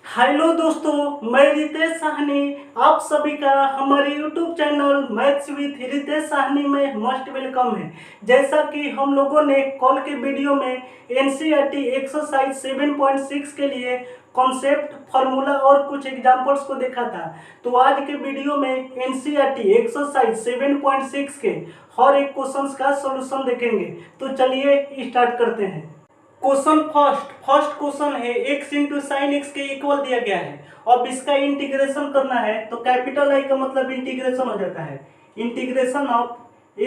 Hello दोस्तों, मैं रितेश साहनी आप सभी का हमारे YouTube channel maths with Ritesh Sahni में मोस्ट वेलकम है। जैसा कि हम लोगों ने कल के वीडियो में एनसीईआरटी एक्सरसाइज 7.6 के लिए कॉन्सेप्ट, फार्मूला और कुछ एग्जांपल्स को देखा था, तो आज के वीडियो में एनसीईआरटी एक्सरसाइज 7.6 के हर एक क्वेश्चंस का सॉल्यूशन देखेंगे। तो चलिए स्टार्ट करते हैं। क्वेश्चन फर्स्ट क्वेश्चन है x इंटू साइन एक्स के इक्वल दिया गया है। अब इसका इंटीग्रेशन करना है तो कैपिटल आई का मतलब इंटीग्रेशन हो जाता है। Integration of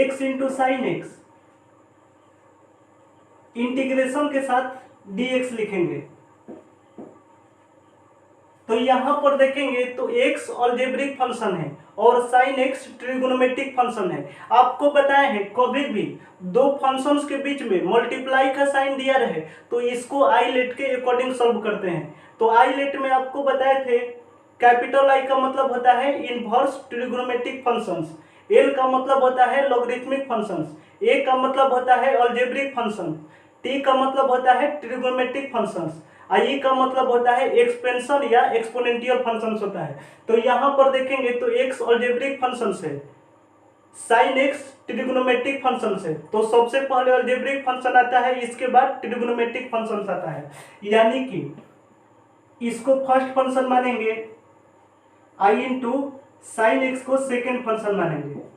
x into sine x, integration के साथ dx लिखेंगे। तो यहां पर देखेंगे तो x अलजेब्रिक फंक्शन है और sin x ट्रिगोनोमेट्रिक फंक्शन है। आपको बताया है कभी भी दो फंक्शंस के बीच में मल्टीप्लाई का साइन दिया रहे तो इसको आई लेट के अकॉर्डिंग सॉल्व करते हैं। तो आई लेट में आपको बताए थे कैपिटल आई का मतलब होता है इनवर्स ट्रिगोनोमेट्रिक फंक्शंस, एल का मतलब होता है लॉगरिथमिक फंक्शंस, ए का मतलब होता है अलजेब्रिक फंक्शन, टी का मतलब होता है ट्रिगोनोमेट्रिक फंक्शंस, आई का मतलब होता है एक्सपेंशन या एक्सपोनेंशियल फंक्शंस होता है। तो यहां पर देखेंगे तो एक्स अलजेब्रिक फंक्शंस है, साइन एक्स ट्रिगोनोमेट्रिक फंक्शंस है। तो सबसे पहले अलजेब्रिक फंक्शन आता है, इसके बाद ट्रिगोनोमेट्रिक फंक्शंस आता है। यानी कि इसको फर्स्ट फंक्शन मानेंगे, आई इंटू साइन एक्स को सेकेंड फंक्शन मानेंगे।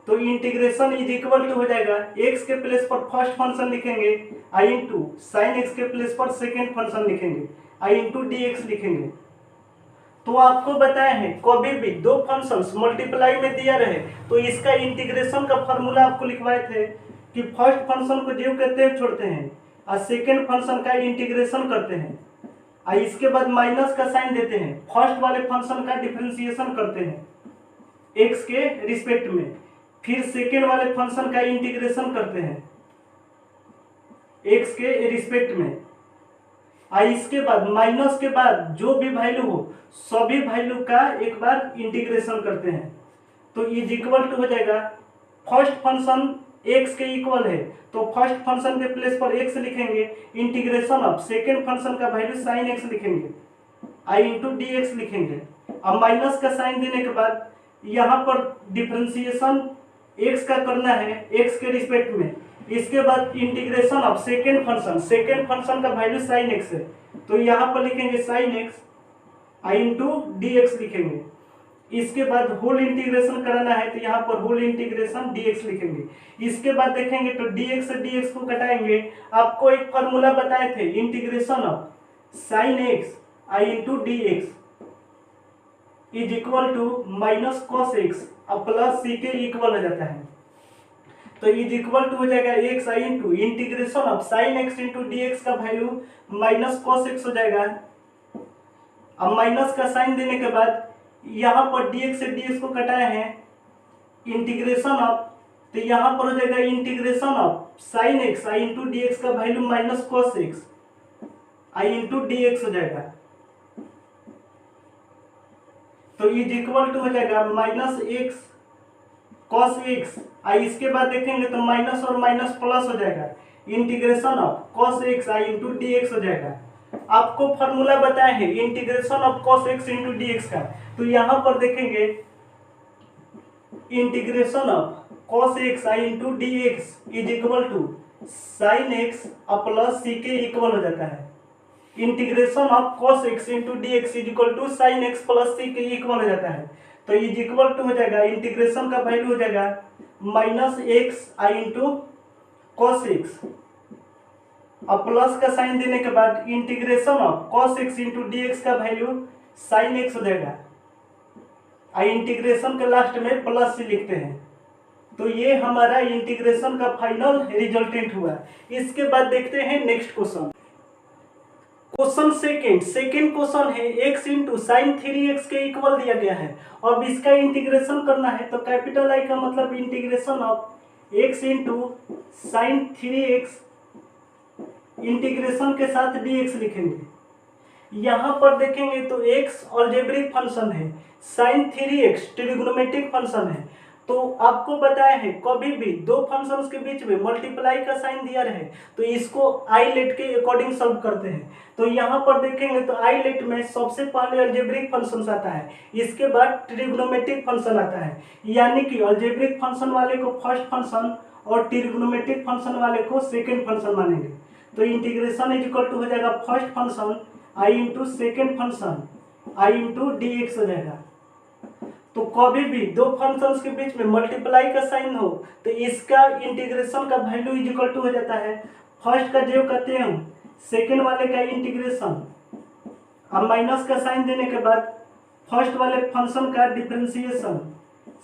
तो इंटीग्रेशन इज इक्वल टू हो जाएगा x के प्लेस पर फर्स्ट फंक्शन लिखेंगे i इंटू साइन एक्स के प्लेस पर सेकेंड फंक्शन लिखेंगे i इंटू डी एक्स लिखेंगे। तो आपको बताया है कभी भी दो फंक्शंस मल्टीप्लाई में दिया रहे तो इसका इंटीग्रेशन का फॉर्मूला आपको लिखवाए थे कि फर्स्ट फंक्शन को जीव करते हुए छोड़ते हैं और सेकेंड फंक्शन का इंटीग्रेशन करते हैं और इसके बाद माइनस का साइन देते हैं, फर्स्ट वाले फंक्शन का डिफरेंशिएशन करते हैं x के रिस्पेक्ट में, फिर सेकेंड वाले फंक्शन का इंटीग्रेशन करते हैं x के रिस्पेक्ट में, और इसके बाद माइनस के बाद जो भी वैल्यू हो सभी वैल्यू का एक बार इंटीग्रेशन करते हैं। तो इज इक्वल टू हो जाएगा फर्स्ट फंक्शन x के इक्वल है तो फर्स्ट फंक्शन के प्लेस पर x लिखेंगे, इंटीग्रेशन ऑफ सेकेंड फंक्शन का वैल्यू साइन x लिखेंगे, i इंटू डी एक्स लिखेंगे। अब माइनस का साइन देने के बाद यहाँ पर डिफरेंशिएशन x का करना है x के रिस्पेक्ट में, इसके बाद इंटीग्रेशन ऑफ सेकेंड फंक्शन का वैल्यू साइन x है तो यहाँ पर लिखेंगे sine x i into d x लिखेंगे। इसके बाद होल इंटीग्रेशन कराना है तो यहाँ पर होल इंटीग्रेशन dx लिखेंगे। इसके बाद देखेंगे तो dx से dx को घटाएंगे। आपको एक फार्मूला बताए थे integration of sine x i into d x is equal to minus cos x अब प्लस सी के इक्वल हो जाता है। तो इज इक्वल टू हो जाएगा x I into integration of sine x into d x का वैल्यू माइनस कॉस एक्स हो जाएगा। अब माइनस का साइन देने के बाद यहाँ पर dx से dx को कटाए हैं, इंटीग्रेशन ऑफ, तो यहाँ पर हो जाएगा integration of sine x I into d x का वैल्यू माइनस कॉस एक्स आई इंटू डी एक्स हो जाएगा। तो इज इक्वल टू हो जाएगा माइनस एक्स कॉस एक्स, आई इसके बाद देखेंगे तो माइनस और माइनस प्लस हो जाएगा, integration of cos x I into d x हो जाएगा। आपको फॉर्मूला बताया है integration of cos x into d x का, तो यहां पर देखेंगे integration of cos x I into d x is equal to sine x plus c के इक्वल हो जाता है। Integration of cos x into d x is equal to sine x plus c के इक्वल हो जाता है। तो is equal to हो जाएगा इंटीग्रेशन का वैल्यू हो जाएगा माइनस एक्स आई इंटू कॉस एक्स अब प्लस का साइन देने के बाद integration of cos x into d x का वैल्यू साइन एक्स हो जाएगा, और इंटीग्रेशन के लास्ट में प्लस से लिखते हैं। तो ये हमारा इंटीग्रेशन का फाइनल रिजल्टेंट हुआ। इसके बाद देखते हैं next question. Question second question है x इंटू साइन 3x के इक्वल दिया गया है। अब इसका इंटीग्रेशन करना है तो कैपिटल आई का मतलब integration of x into sine 3x integration के साथ dx लिखेंगे। यहां पर देखेंगे तो x अलजेब्रिक फंक्शन है, sin 3x ट्रिगोनोमेट्रिक फंक्शन है, तो आपको बताया है कभी भी दो फंक्शंस के बीच में मल्टीप्लाई का साइन दिया रहे तो इसको आई लेट के अकॉर्डिंग सॉल्व करते हैं। तो यहाँ पर देखेंगे तो आई लेट में सबसे पहले अलजेब्रिक फंक्शन आता है, इसके बाद ट्रिग्नोमेट्रिक फंक्शन आता है, यानी कि अलजेब्रिक फंक्शन वाले को फर्स्ट फंक्शन और ट्रिग्नोमेट्रिक फंक्शन वाले को सेकेंड फंक्शन मानेंगे। तो इंटीग्रेशन इज इक्वल टू हो जाएगा फर्स्ट फंक्शन आई इंटू सेकेंड फंक्शन आई इंटू डी एक्स हो जाएगा। तो कभी भी दो फंक्शंस के बीच में मल्टीप्लाई का साइन हो तो इसका इंटीग्रेशन का वैल्यू इज इक्वल टू हो जाता है फर्स्ट का जो कहते हैं हम सेकेंड वाले का इंटीग्रेशन, अब माइनस का साइन देने के बाद फर्स्ट वाले फंक्शन का डिफरेंशिएशन,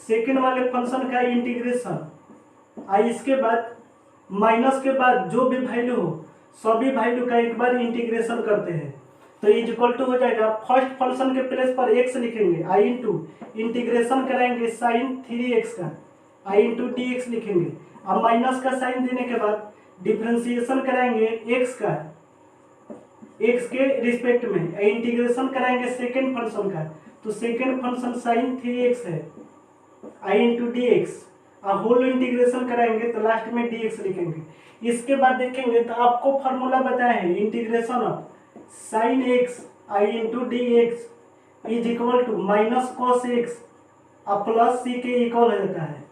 सेकेंड वाले फंक्शन का इंटीग्रेशन, और इसके बाद माइनस के बाद जो भी वैल्यू हो सभी वैल्यू का एक बार इंटीग्रेशन करते हैं। तो इज इक्वल टू हो जाएगा फर्स्ट फंक्शन के प्लेस पर एक्स लिखेंगे आई इंटू इंटीग्रेशन कराएंगे साइन 3x का आई इंटू डी एक्स लिखेंगे, अब माइनस का साइन देने के बाद डिफरेंशिएशन कराएंगे एक्स का एक्स के रिस्पेक्ट में, इंटीग्रेशन कराएंगे सेकेंड फंक्शन का, तो सेकेंड फंक्शन साइन 3x है आई इंटू डी एक्स, अब होल इंटीग्रेशन कराएंगे तो लास्ट में डी एक्स लिखेंगे। इसके बाद देखेंगे तो आपको फार्मूला बताया है integration of sine x I into d x is equal to minus cos x अब प्लस सी के इक्वल हो जाता है।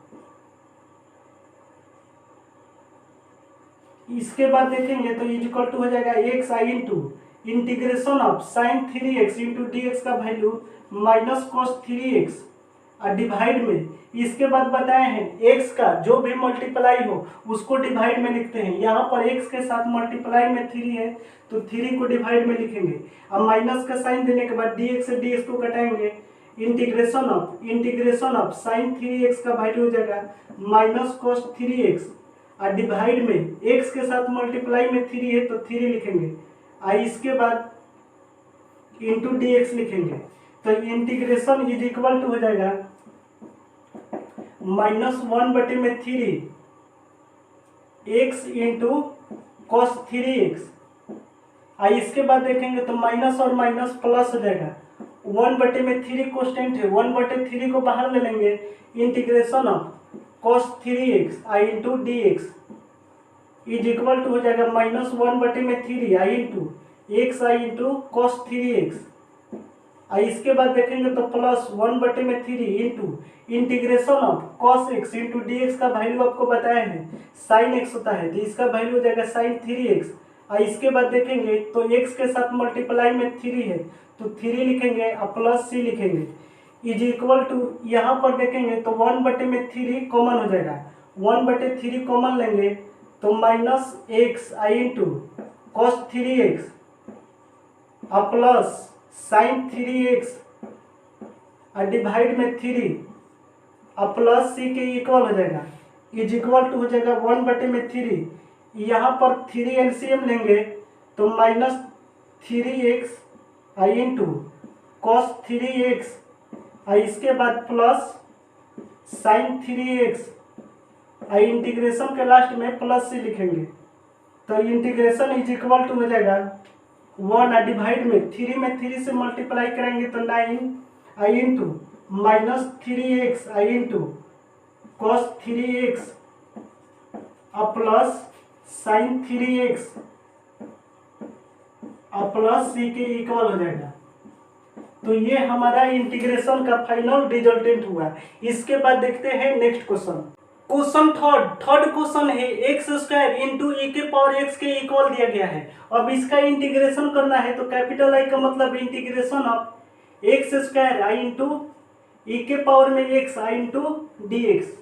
इसके बाद देखेंगे तो इज इक्वल टू हो जाएगा x I into integration of sign 3x into d x का वैल्यू माइनस कॉस 3x और डिवाइड में, इसके बाद बताए हैं x का जो भी मल्टीप्लाई हो उसको डिवाइड में लिखते हैं, यहाँ पर x के साथ मल्टीप्लाई में 3 है तो 3 को डिवाइड में लिखेंगे, अब माइनस का साइन देने के बाद dx से dx को घटाएंगे, इंटीग्रेशन ऑफ साइन 3x का वैल्यू हो जाएगा माइनस कॉस 3x और डिवाइड में x के साथ मल्टीप्लाई में 3 है तो 3 लिखेंगे और इसके बाद इंटू dx लिखेंगे। तो इंटीग्रेशन इज इक्वल टू हो जाएगा -1/3 x इंटू कॉस 3x और इसके बाद देखेंगे तो माइनस और माइनस प्लस हो जाएगा, 1/3 कॉन्स्टेंट है 1/3 को बाहर ले लेंगे, integration of cos 3x i into d x is equal to हो जाएगा -1/3 i into x I into cos 3x और इसके बाद देखेंगे तो plus 1/3 into integration of cos x into d x का वैल्यू आपको बताया है साइन एक्स होता है तो इसका वैल्यू हो जाएगा साइन 3x और इसके बाद देखेंगे तो x के साथ मल्टीप्लाई में 3 है तो 3 लिखेंगे और प्लस सी लिखेंगे इज इक्वल टू, यहाँ पर देखेंगे तो 1/3 कॉमन हो जाएगा, 1/3 कॉमन लेंगे तो माइनस एक्स आई इंटू कॉस 3x और प्लस साइन 3x और डिवाइड में 3 और प्लस सी के इक्वल हो जाएगा इज इक्वल टू हो जाएगा 1/3, यहाँ पर 3 एलसीएम लेंगे तो -3x i into cos 3x और इसके बाद प्लस साइन 3x और इंटीग्रेशन के लास्ट में प्लस सी लिखेंगे तो इंटीग्रेशन इज इक्वल टू हो जाएगा 1 और डिवाइड में 3 से मल्टीप्लाई करेंगे तो 9 आई into -3x i into cos 3x और प्लस साइन 3x और प्लस सी के इक्वल हो जाएगा। तो ये हमारा इंटीग्रेशन का फाइनल रिजल्टेंट हुआ। इसके बाद देखते हैं next question. Question third question है एक्स स्क्वायर इंटू ई के पावर एक्स के इक्वल दिया गया है। अब इसका इंटीग्रेशन करना है तो कैपिटल आई का मतलब integration of x square I into e के पावर में एक्स आई इंटू डी एक्स।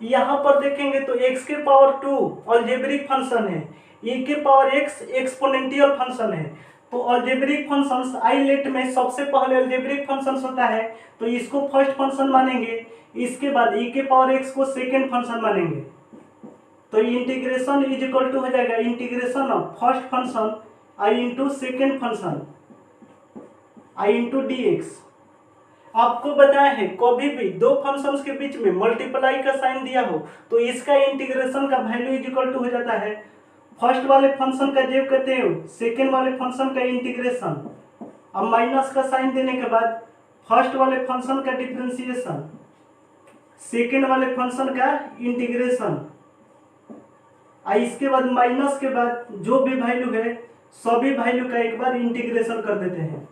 यहाँ पर देखेंगे तो x के पावर 2 अलजेब्रिक फंक्शन है, e के पावर x एक्सपोनेंशियल फंक्शन है। तो अलजेब्रिक फंक्शंस आई लेट में सबसे पहले अलजेब्रिक फंक्शंस होता है तो इसको फर्स्ट फंक्शन मानेंगे, इसके बाद e के पावर x को सेकेंड फंक्शन मानेंगे। तो इंटीग्रेशन इज इक्वल टू हो जाएगा integration of first function I into second function I into d x. आपको बताया है कभी भी दो फंक्शंस के बीच में मल्टीप्लाई का साइन दिया हो तो इसका इंटीग्रेशन का वैल्यू इज इक्वल टू हो जाता है फर्स्ट वाले फंक्शन का जो कहते हैं सेकेंड वाले फंक्शन का इंटीग्रेशन, अब माइनस का साइन देने के बाद फर्स्ट वाले फंक्शन का डिफरेंशिएशन सेकेंड वाले फंक्शन का इंटीग्रेशन, इसके बाद माइनस के बाद जो भी वैल्यू है सभी वैल्यू का एक बार इंटीग्रेशन कर देते हैं।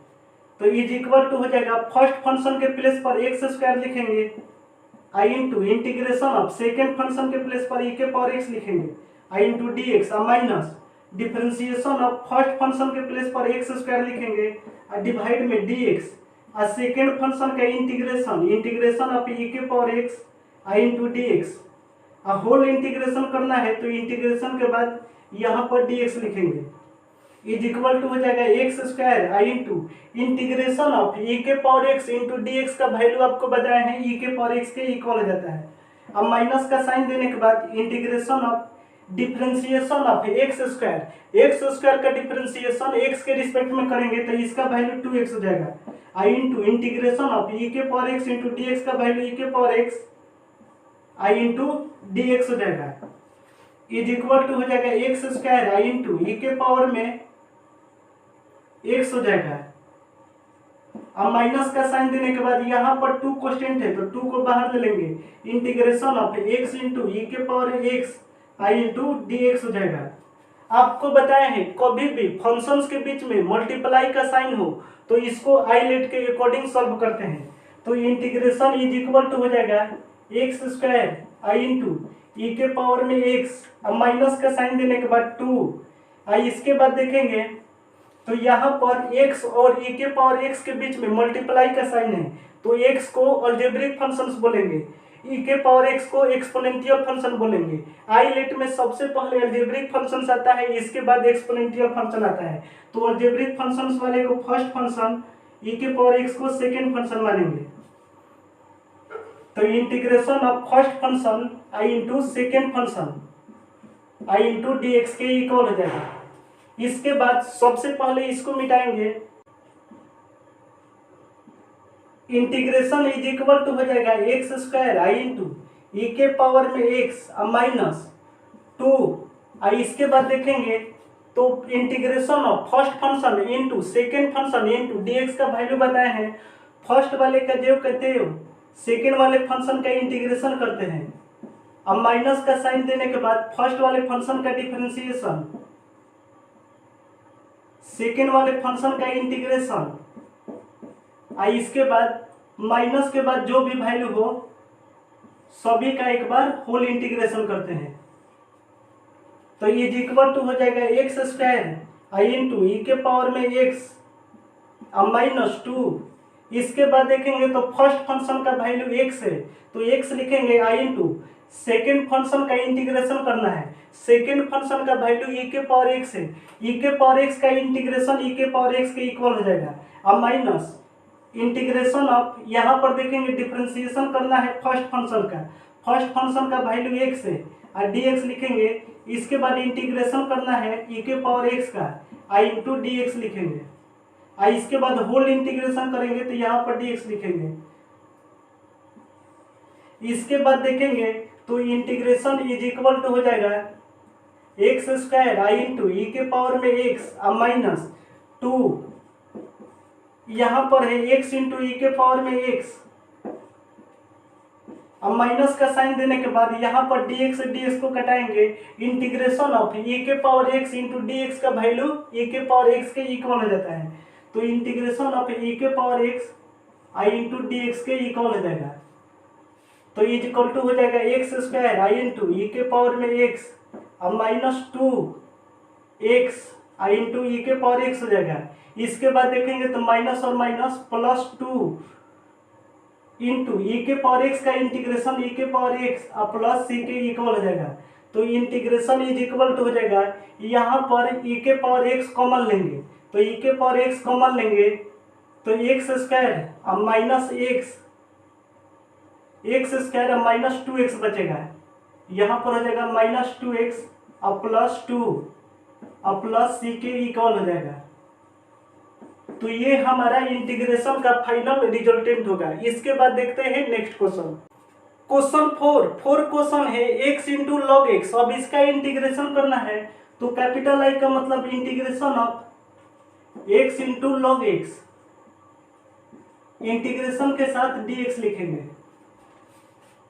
तो इज इक्वल टू हो जाएगा, फर्स्ट फंक्शन के प्लेस पर एक्स स्क्वायर लिखेंगे I into integration of second function के प्लेस पर ई के पावर एक्स लिखेंगे I into d x, minus differentiation of first function के प्लेस पर एक्स स्क्वायर लिखेंगे डिवाइड में डी एक्स, सेकेंड फंक्शन का इंटीग्रेशन ऑफ ई के पावर एक्स आई into d x, whole integration करना है तो इंटीग्रेशन के बाद यहाँ पर डी एक्स लिखेंगे इज इक्वल टू हो जाएगा x square I into integration of e के power x into d x का वैल्यू आपको बताए हैं ई के पावर एक्स के इक्वल हो जाता है। अब माइनस का साइन देने के बाद integration of differentiation of x square का डिफरेंशिएशन एक्स के रिस्पेक्ट में करेंगे तो इसका वैल्यू 2x हो जाएगा आई इंटू इंटीग्रेशन ऑफ ई के power x into d x का वैल्यू ई के पावर एक्स आई इंटू डी एक्स हो जाएगा इज इक्वल टू हो जाएगा x square I into e के पावर में एक्स हो जाएगा। अब माइनस का साइन देने के बाद यहाँ पर 2 कांस्टेंट है तो 2 को बाहर ले लेंगे integration of x into e के पावर एक्स आई इंटू डी एक्स हो जाएगा। आपको बताया है कभी भी फंक्शंस के बीच में मल्टीप्लाई का साइन हो तो इसको आइलेट के अकॉर्डिंग सॉल्व करते हैं। तो इंटीग्रेशन इज इक्वल टू हो जाएगा x square I into e के पावर में एक्स, अब माइनस का साइन देने के बाद 2 इसके बाद देखेंगे तो यहाँ पर x और e के पावर x के बीच में मल्टीप्लाई का साइन है तो x को अलजेब्रिक फंक्शंस बोलेंगे, e के पावर x को एक्सपोनेंशियल फंक्शन बोलेंगे। आइलेट में सबसे पहले अलजेब्रिक फंक्शंस आता है, इसके बाद एक्सपोनेंशियल फंक्शन आता है। तो अलजेब्रिक फंक्शंस वाले को फर्स्ट फंक्शन, e के पावर x को सेकेंड फंक्शन मानेंगे। तो integration of first function i into second function i into d x के इक्वल हो जाएगा। इसके बाद सबसे पहले इसको मिटाएंगे, इंटीग्रेशन इज इक्वल टू हो जाएगा x square I into e के पावर में एक्स माइनस 2 इसके बाद देखेंगे तो integration of first function into second function into d x का वैल्यू बताए हैं। फर्स्ट वाले का जो कहते हो सेकेंड वाले फंक्शन का इंटीग्रेशन करते हैं। अब माइनस का साइन देने के बाद फर्स्ट वाले फंक्शन का डिफरेंशिएशन, सेकेंड वाले फंक्शन का इंटीग्रेशन, इसके बाद माइनस के बाद जो भी वैल्यू हो सभी का एक बार होल इंटीग्रेशन करते हैं। तो इज इक्वल टू हो जाएगा x square I into e के पावर में एक्स माइनस 2। इसके बाद देखेंगे तो फर्स्ट फंक्शन का वैल्यू एक्स है तो एक्स लिखेंगे आई इंटू सेकेंड फंक्शन का इंटीग्रेशन करना है, सेकेंड फंक्शन का वैल्यू ई के पावर एक्स है, ई के पावर एक्स का इंटीग्रेशन ई के पावर एक्स के इक्वल हो जाएगा। अब माइनस इंटीग्रेशन ऑफ यहाँ पर देखेंगे डिफरेंशिएशन करना है फर्स्ट फंक्शन का वैल्यू एक्स है और डी एक्स लिखेंगे। इसके बाद इंटीग्रेशन करना है ई के पावर एक्स का आई इंटू डी एक्स लिखेंगे इसके बाद होल इंटीग्रेशन करेंगे तो यहाँ पर डी एक्स लिखेंगे। इसके बाद देखेंगे तो इंटीग्रेशन इज इक्वल टू हो जाएगा x square I into e के पावर में एक्स माइनस 2 यहाँ पर है एक्स इंटू ई के पावर में एक्स, अब माइनस का साइन देने के बाद यहाँ पर dx को कटाएंगे, इंटीग्रेशन ऑफ ई के power x into d x का वैल्यू ई के पावर एक्स के इक्वल हो जाता है। तो इंटीग्रेशन ऑफ ई के पावर एक्स आई इंटू डी एक्स के इक्वल हो जाएगा। तो इज इक्वल टू हो जाएगा x square I into e के पावर में एक्स अब माइनस 2 एक्स आई इंटू ई के पावर एक्स हो जाएगा। इसके बाद देखेंगे तो माइनस और माइनस प्लस 2 इंटू ई के पावर एक्स का इंटीग्रेशन ई के पावर एक्स और प्लस सी के इक्वल हो जाएगा। तो इंटीग्रेशन इज इक्वल टू हो जाएगा, यहाँ पर ई के पावर एक्स कॉमन लेंगे तो ई के पावर एक्स कॉमन लेंगे तो एक्स स्क्वायर अब माइनस एक्स स्क्वायर अब माइनस 2x बचेगा, यहाँ पर हो जाएगा माइनस 2x अब प्लस 2 अब प्लस सी के इक्वल हो जाएगा। तो ये हमारा इंटीग्रेशन का फाइनल रिजल्टेंट होगा। इसके बाद देखते हैं नेक्स्ट क्वेश्चन। क्वेश्चन 4 क्वेश्चन है x इंटू लॉग एक्स। अब इसका इंटीग्रेशन करना है तो कैपिटल आई का मतलब integration of x into log x, integration के साथ dx लिखेंगे।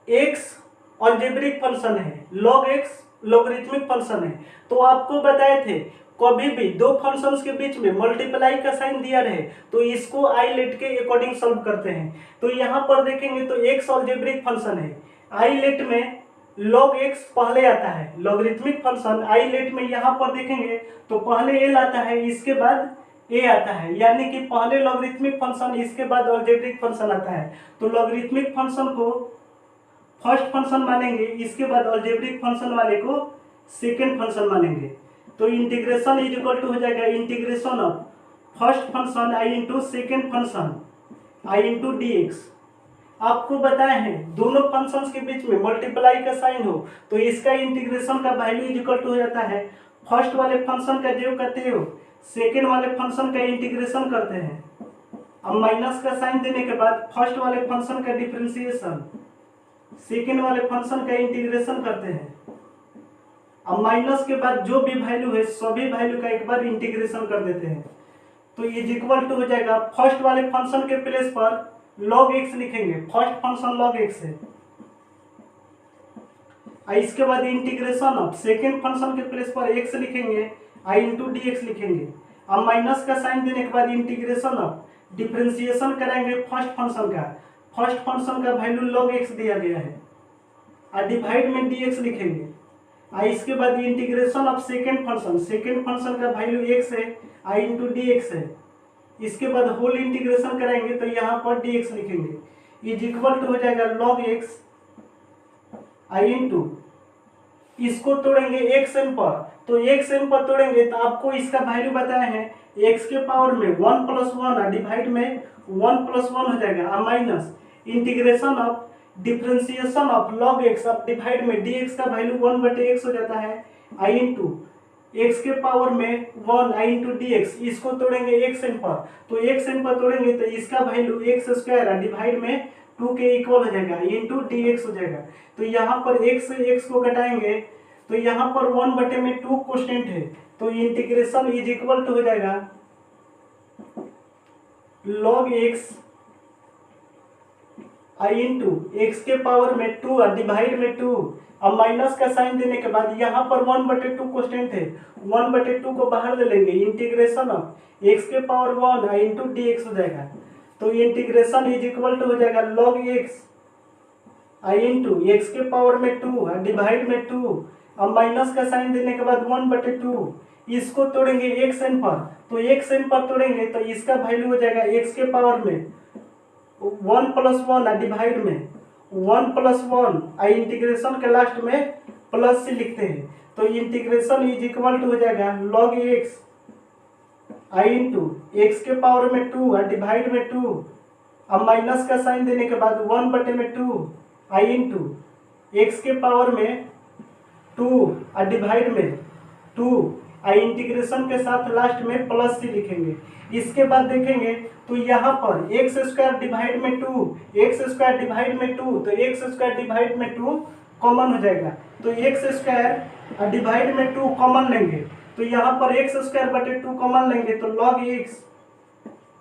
एक्स अलजेब्रिक फंक्शन है, लॉग एक्स लॉगरिथमिक फंक्शन है। तो आपको बताए थे कभी भी दो फंक्शंस के बीच में मल्टीप्लाई का साइन दिया रहे तो इसको आईलेट के अकॉर्डिंग सॉल्व करते हैं। तो यहाँ पर देखेंगे तो एक्स अलजेब्रिक फंक्शन है, आईलेट में log x पहले आता है, लॉगरिथमिक फंक्शन आईलेट में यहाँ पर देखेंगे तो पहले एल आता है, इसके बाद ए आता है, यानी कि पहले लॉगरिथमिक फंक्शन इसके बाद अलजेब्रिक फंक्शन आता है। तो लॉगरिथमिक फंक्शन को फर्स्ट फंक्शन मानेंगे, इसके बाद अलजेब्रिक फंक्शन वाले को सेकेंड फंक्शन मानेंगे। तो इंटीग्रेशन इज इक्वल टू हो जाएगा integration of first function I into second function I into d x. आपको बताए हैं दोनों फंक्शंस के बीच में मल्टीप्लाई का साइन हो तो इसका इंटीग्रेशन का वैल्यू इज इक्वल टू हो जाता है फर्स्ट वाले फंक्शन का जो करते हो सेकेंड वाले फंक्शन का इंटीग्रेशन करते हैं। अब माइनस का साइन देने के बाद फर्स्ट वाले फंक्शन का डिफरेंशिएशन सेकेंड वाले फंक्शन का इंटीग्रेशन करते हैं। अब माइनस के बाद जो भी वैल्यू है सभी वैल्यू का एक बार इंटीग्रेशन कर देते हैं। तो इज इक्वल टू हो जाएगा फर्स्ट वाले फंक्शन के प्लेस पर log x लिखेंगे, फर्स्ट फंक्शन log x है, इसके बाद इंटीग्रेशन ऑफ सेकेंड फंक्शन के प्लेस पर x लिखेंगे, i इंटू डी एक्स लिखेंगे। अब माइनस का साइन देने के बाद इंटीग्रेशन ऑफ डिफरेंशिएशन कराएंगे फर्स्ट फंक्शन का, फर्स्ट फंक्शन का वैल्यू log x दिया गया है, और डिवाइड में dx लिखेंगे। इसके बाद इंटीग्रेशन ऑफ सेकेंड फंक्शन का वैल्यू x है, i इंटू डी एक्स है, इसके बाद होल इंटीग्रेशन कराएंगे तो यहाँ पर dx लिखेंगे इज इक्वल टू हो जाएगा log x i इंटू इसको तोड़ेंगे x m पर, तो x m पर तोड़ेंगे तो आपको इसका वैल्यू बताए हैं x के पावर में 1 + 1 डिवाइड में 1 + 1 हो जाएगा, minus integration of differentiation of log x अब डिवाइड में dx का वैल्यू 1/x हो जाता है, i इंटू x के पावर में 1 i इंटू डी एक्स, इसको तोड़ेंगे x m पर, तो x m पर तोड़ेंगे तो इसका वैल्यू x² डिवाइड में 2 के इक्वल हो जाएगा इंटू डी एक्स हो जाएगा। तो यहाँ पर x से x को घटाएंगे तो यहाँ पर 1/2 कांस्टेंट है, तो इंटीग्रेशन इज इक्वल टू हो जाएगा log x i into x के पावर में 2 डिवाइड में 2। अब माइनस का साइन देने के बाद यहाँ पर 1/2 कांस्टेंट है, 1/2 को बाहर ले लेंगे, इंटीग्रेशन ऑफ एक्स के power 1 i into d x हो जाएगा। तो इंटीग्रेशन इज इक्वल टू हो जाएगा log x i into x के पावर में 2 डिवाइड में 2। अब माइनस का साइन देने के बाद 1/2, इसको तोड़ेंगे x m पर, तो x m पर तोड़ेंगे तो इसका वैल्यू हो जाएगा x के पावर में 1 + 1 डिवाइड में 1 + 1 इंटीग्रेशन के लास्ट में प्लस से लिखते हैं। तो इंटीग्रेशन इज इक्वल टू हो जाएगा log x i into x के पावर में 2 डिवाइड में 2। अब माइनस का साइन देने के बाद 1/2 i इंटू एक्स के पावर में 2 डिवाइड में 2 इंटीग्रेशन के साथ लास्ट में प्लस से लिखेंगे। इसके बाद देखेंगे तो यहाँ पर x² डिवाइड में 2 x² डिवाइड में 2, तो x² डिवाइड में 2 कॉमन हो जाएगा, तो x² डिवाइड में 2 कॉमन लेंगे, तो यहाँ पर x²/2 कॉमन लेंगे तो log x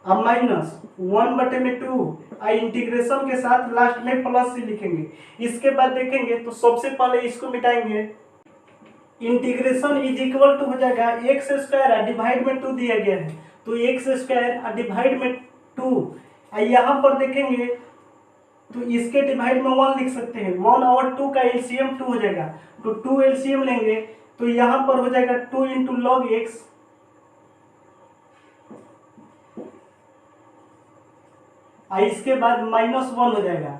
अब माइनस 1/2 इंटीग्रेशन के साथ लास्ट में प्लस से लिखेंगे। इसके बाद देखेंगे तो सबसे पहले इसको मिटाएंगे, इंटीग्रेशन इज इक्वल टू हो जाएगा x² डिवाइड में 2 दिया गया है, तो x² डिवाइड में 2। यहाँ पर देखेंगे तो इसके डिवाइड में 1 लिख सकते हैं, 1 और 2 का एलसीएम 2 हो जाएगा, तो 2 एलसीएम लेंगे तो यहाँ पर हो जाएगा 2 इंटू log x इसके बाद -1 हो जाएगा,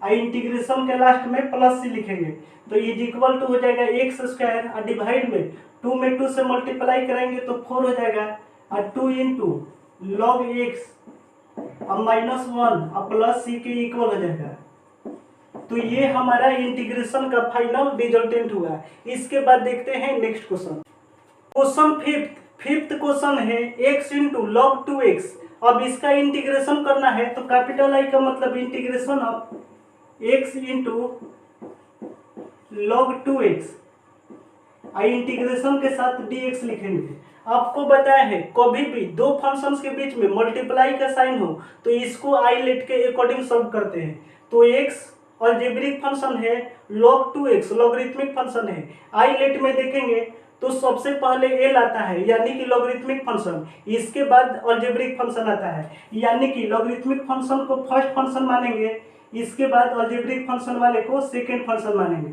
इंटीग्रेशन के लास्ट में प्लस से लिखेंगे, तो इज इक्वल टू हो जाएगा x² डिवाइड में 2 में 2 से मल्टीप्लाई करेंगे तो 4 हो जाएगा, और 2 इंटू log x अब -1 अब प्लस c के इक्वल हो जाएगा। तो ये हमारा इंटीग्रेशन का फाइनल रिजल्टेंट हुआ। इसके बाद देखते हैं next question. Question fifth question है x इंटू log 2x। अब इसका इंटीग्रेशन करना है तो कैपिटल I का मतलब integration of x into log 2x integration के साथ dx लिखेंगे। आपको बताया है कभी भी दो फंक्शंस के बीच में मल्टीप्लाई का साइन हो तो इसको आईलेट के अकॉर्डिंग सॉल्व करते हैं। तो x अलजेब्रिक फंक्शन है log 2x लॉगरिथमिक फंक्शन है। आइलेट में देखेंगे तो सबसे पहले एल आता है यानी कि लॉगरिथमिक फंक्शन, इसके बाद अलजेब्रिक फंक्शन आता है, यानी कि लॉगरिथमिक फंक्शन को फर्स्ट फंक्शन मानेंगे, इसके बाद अलजेब्रिक फंक्शन वाले को सेकेंड फंक्शन मानेंगे।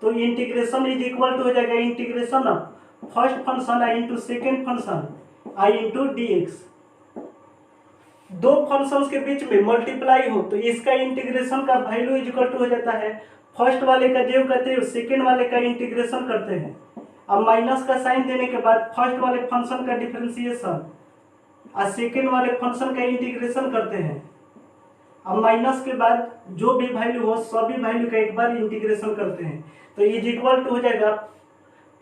तो इंटीग्रेशन इज इक्वल टू हो जाएगा integration of first function I into second function I into d x. दो फंक्शंस के बीच में मल्टीप्लाई हो तो इसका इंटीग्रेशन का वैल्यू इज इक्वल टू हो जाता है फर्स्ट वाले का जो करते हैं सेकेंड वाले का इंटीग्रेशन करते हैं। अब माइनस का साइन देने के बाद फर्स्ट वाले फंक्शन का डिफरेंशिएशन और सेकेंड वाले फंक्शन का इंटीग्रेशन करते हैं। अब माइनस के बाद जो भी वैल्यू हो सभी वैल्यू का एक बार इंटीग्रेशन करते हैं। तो इज इक्वल टू हो जाएगा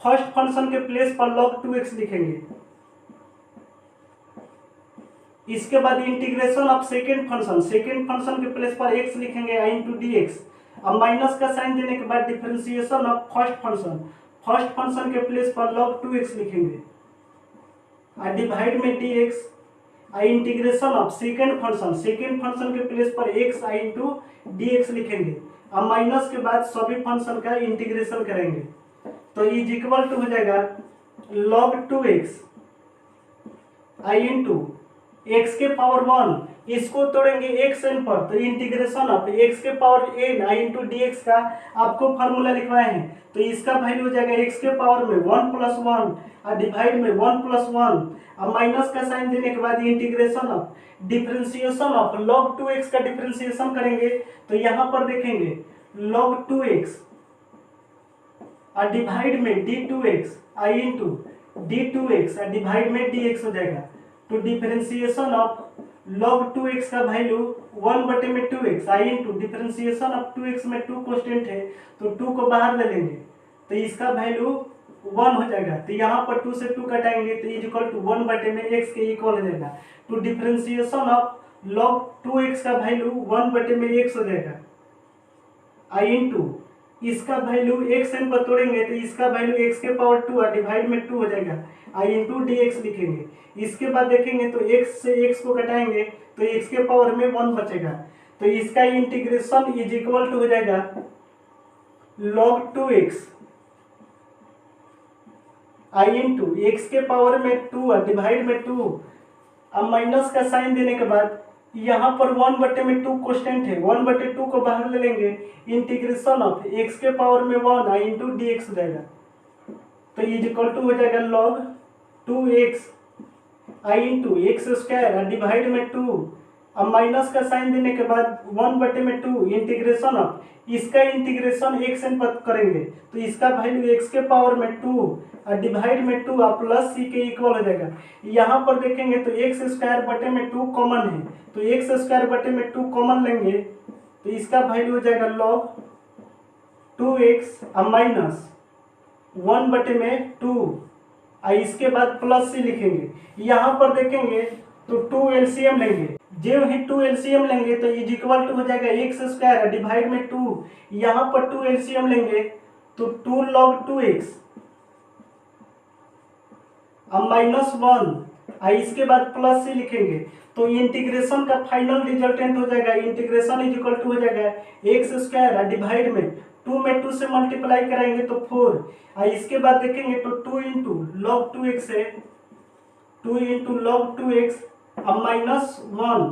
फर्स्ट फंक्शन के प्लेस पर log 2x लिखेंगे, इसके बाद इंटीग्रेशन ऑफ सेकेंड फंक्शन के प्लेस पर x लिखेंगे आई इंटू डी एक्स। अब माइनस का साइन देने के बाद डिफरेंशिएशन ऑफ फर्स्ट फंक्शन के प्लेस पर log 2x लिखेंगे और डिवाइड में dx I integration of second function के प्लेस पर x आई इंटू dx लिखेंगे। अब माइनस के बाद सभी फंक्शन का इंटीग्रेशन करेंगे तो इज इक्वल टू हो जाएगा log 2x आई इंटू x के पावर 1, इसको तोड़ेंगे x n पर तो इंटीग्रेशन ऑफ x के पावर n आई इंटू डी एक्स का आपको फार्मूला लिखवाए हैं। तो इसका वैल्यू हो जाएगा x के पावर में 1 प्लस 1 और डिवाइड में 1 प्लस 1। अब माइनस का साइन देने के बाद integration of differentiation of log 2x का डिफरेंशिएशन करेंगे तो यहाँ पर देखेंगे log 2x और डिवाइड में d2x आई इंटू d2x और डिवाइड में dx हो जाएगा। तो डिफरेंशिएशन ऑफ log 2x का value 1/2x I into differentiation of 2x में 2 कांस्टेंट है तो 2 को बाहर ले लेंगे तो इसका वैल्यू 1 हो जाएगा। तो यहाँ पर 2 से 2 कटाएंगे तो इज इक्वल टू 1/x के इक्वल हो जाएगा। तो डिफरेंशिएशन ऑफ log 2x का वैल्यू 1/x हो जाएगा आई इंटू इसका वैल्यू x n पर तोड़ेंगे तो इसका वैल्यू x के पावर 2 और डिवाइड में 2 हो जाएगा आई इंटू डी एक्स लिखेंगे। इसके बाद देखेंगे तो x से x को कटाएंगे तो x के पावर में 1 बचेगा तो इसका इंटीग्रेशन इज इक्वल टू हो जाएगा log 2x आई इंटू x के पावर में 2 और डिवाइड में 2। अब माइनस का साइन देने के बाद यहाँ पर 1/2 कांस्टेंट है, 1/2 को बाहर ले लेंगे, इंटीग्रेशन ऑफ x के पावर में 1 आई इंटू डी एक्स हो जाएगा। तो इज इक्वल टू हो जाएगा log 2x आई इंटू एक्स स्क्वायर और डिवाइड में 2। अब माइनस का साइन देने के बाद 1/2 इंटीग्रेशन ऑफ इसका इंटीग्रेशन x n पर करेंगे तो इसका वैल्यू x के पावर में 2 और डिवाइड में 2 और प्लस c के इक्वल हो जाएगा। यहाँ पर देखेंगे तो x स्क्वायर बटे में 2 कॉमन है तो x स्क्वायर बटे में 2 कॉमन लेंगे तो इसका वैल्यू हो जाएगा log 2x और माइनस 1/2 और इसके बाद प्लस c लिखेंगे। यहाँ पर देखेंगे तो 2 एलसीएम लेंगे, जो ही 2 एलसीएम लेंगे तो इज इक्वल टू हो जाएगा एक्स स्क्वायर डिवाइड में 2। यहाँ पर 2 एलसीएम लेंगे तो 2 log 2x अब माइनस 1 और इसके बाद प्लस c लिखेंगे तो इंटीग्रेशन का फाइनल रिजल्टेंट हो जाएगा इंटीग्रेशन इज इक्वल टू हो जाएगा एक्स स्क्वायर और डिवाइड में 2 में 2 से मल्टीप्लाई कराएंगे तो 4 और इसके बाद देखेंगे तो 2 इंटू log 2x है 2 इंटू log 2x अब माइनस 1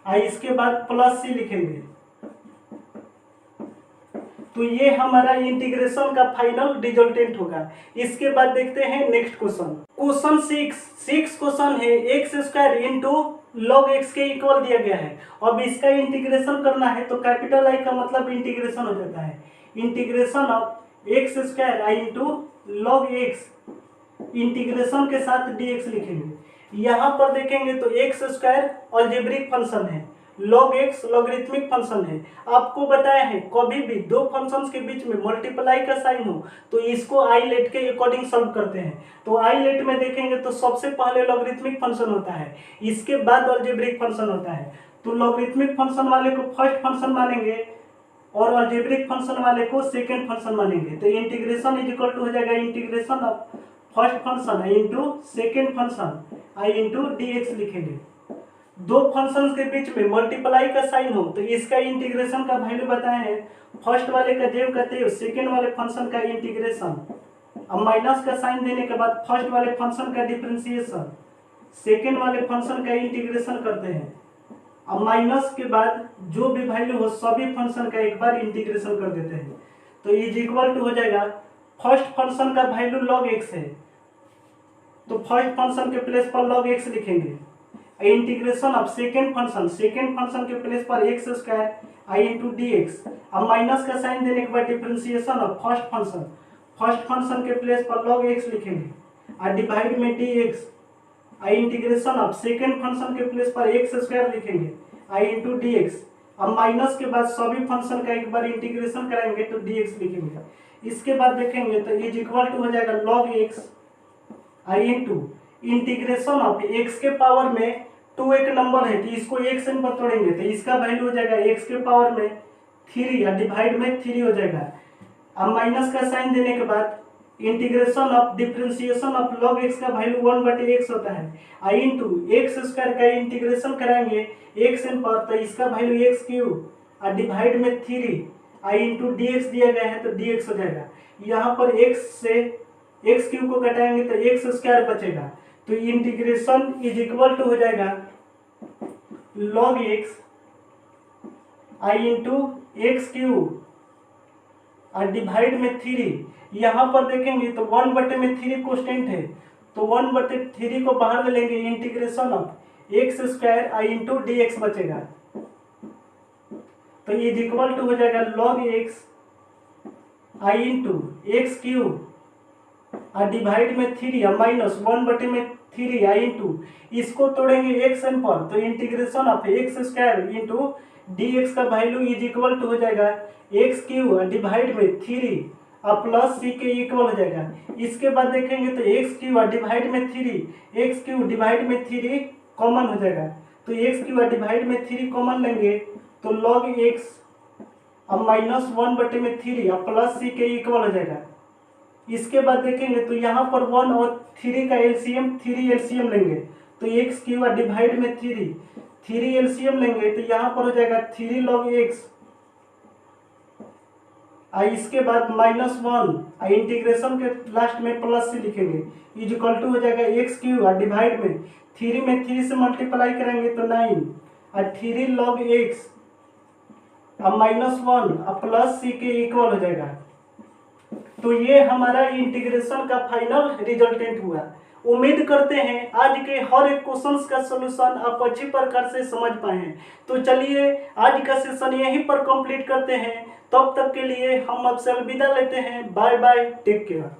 और इसके बाद प्लस c लिखेंगे। तो ये हमारा इंटीग्रेशन का फाइनल रिजल्टेंट होगा। इसके बाद देखते हैं नेक्स्ट क्वेश्चन 6 क्वेश्चन है x square into log x के इक्वल दिया गया है। अब इसका इंटीग्रेशन करना है तो कैपिटल आई का मतलब इंटीग्रेशन हो जाता है integration of x square I into log x integration के साथ dx लिखेंगे। यहाँ पर देखेंगे तो एक्स स्क्वायर अलजेब्रिक फंक्शन है, log x लॉगरिथमिक फंक्शन है। आपको बताया है कभी भी दो फंक्शंस के बीच में मल्टीप्लाई का साइन हो तो इसको आइलेट के अकॉर्डिंग सॉल्व करते हैं। तो आइलेट में देखेंगे तो सबसे पहले लॉगरिथमिक फंक्शन होता है, इसके बाद अलजेब्रिक फंक्शन होता है। तो लॉगरिथमिक फंक्शन वाले को फर्स्ट फंक्शन मानेंगे और अलजेब्रिक फंक्शन वाले को सेकेंड फंक्शन मानेंगे। तो इंटीग्रेशन इज इक्वल टू हो जाएगा integration of first function I into second function I into d x लिखेंगे। दो फंक्शंस के बीच में मल्टीप्लाई का साइन हो तो इसका इंटीग्रेशन का वैल्यू बताए हैं। फर्स्ट वाले का जेब का तेव, सेकेंड वाले फंक्शन का इंटीग्रेशन। अब माइनस का साइन देने के बाद फर्स्ट वाले फंक्शन का डिफरेंशिएशन, सेकेंड वाले फंक्शन का इंटीग्रेशन करते हैं। अब माइनस के बाद जो भी वैल्यू हो सभी फंक्शन का एक बार इंटीग्रेशन कर देते हैं। तो इज इक्वल टू हो जाएगा, फर्स्ट फंक्शन का वैल्यू log x है तो फर्स्ट फंक्शन के प्लेस पर log x लिखेंगे। इंटीग्रेशन ऑफ सेकेंड फंक्शन के प्लेस पर x square I into d x. अब माइनस का साइन देने के बाद डिफरेंशिएशन ऑफ फर्स्ट फंक्शन के प्लेस पर log x लिखेंगे और डिवाइड में d x. I integration of second function के प्लेस पर एक्स स्क्वायर लिखेंगे आई इंटू डी एक्स। अब माइनस के बाद सभी फंक्शन का एक बार इंटीग्रेशन कराएंगे तो डी एक्स लिखेंगे। इसके बाद देखेंगे तो इज इक्वल टू हो जाएगा log x I into integration of x के पावर में 2 एक नंबर है तो इसको एक से पर तोड़ेंगे तो इसका वैल्यू हो जाएगा x के पावर में 3 या डिवाइड में 3 हो जाएगा। अब माइनस का साइन देने के बाद integration of differentiation of log x का वैल्यू 1/x होता है आई इंटू एक्स स्क्वायर का इंटीग्रेशन कराएंगे x पर तो इसका वैल्यू x क्यूब और डिवाइड में 3 आई इंटू डी एक्स दिया गया है तो डी एक्स हो जाएगा। यहाँ पर x से एक्स क्यूब को घटाएंगे तो एक्स स्क्वायर बचेगा तो इंटीग्रेशन इज इक्वल टू हो जाएगा log x I into x cube और डिवाइड में 3। यहाँ पर देखेंगे तो 1/3 कांस्टेंट है तो 1/3 को बाहर ले लेंगे, integration of x square I into d x बचेगा तो इज इक्वल टू हो जाएगा log x I into x cube और डिवाइड में 3 या माइनस 1/3 आई इंटू इसको तोड़ेंगे एक्स एन पर तो integration of x square into d x का वैल्यू इज इक्वल टू हो जाएगा एक्स क्यूब और डिवाइड में 3 और प्लस सी के इक्वल हो जाएगा। इसके बाद देखेंगे तो एक्स क्यूब और डिवाइड में 3, एक्स क्यूब डिवाइड में 3 कॉमन हो जाएगा तो एक्स क्यूब और डिवाइड में 3 कॉमन लेंगे तो log x अब माइनस 1/3 और प्लस सी के इक्वल हो जाएगा। इसके बाद देखेंगे तो यहाँ पर 1 और 3 का एलसीएम 3 एलसीएम लेंगे तो एक्स क्यूब और डिवाइड में 3 एलसीएम लेंगे तो यहाँ पर हो जाएगा 3 log x और इसके बाद -1 इंटीग्रेशन के लास्ट में प्लस से लिखेंगे इज इक्वल टू हो जाएगा एक्स क्यूब और डिवाइड में 3 से मल्टीप्लाई करेंगे तो 9 और 3 log x अब -1 और प्लस सी के इक्वल हो जाएगा। तो ये हमारा इंटीग्रेशन का फाइनल रिजल्टेंट हुआ। उम्मीद करते हैं आज के हर एक क्वेश्चंस का सलूशन आप अच्छी प्रकार से समझ पाए हैं। तो चलिए आज का सेशन यहीं पर कंप्लीट करते हैं। तब तक के लिए हम आपसे अलविदा लेते हैं। Bye bye, take care.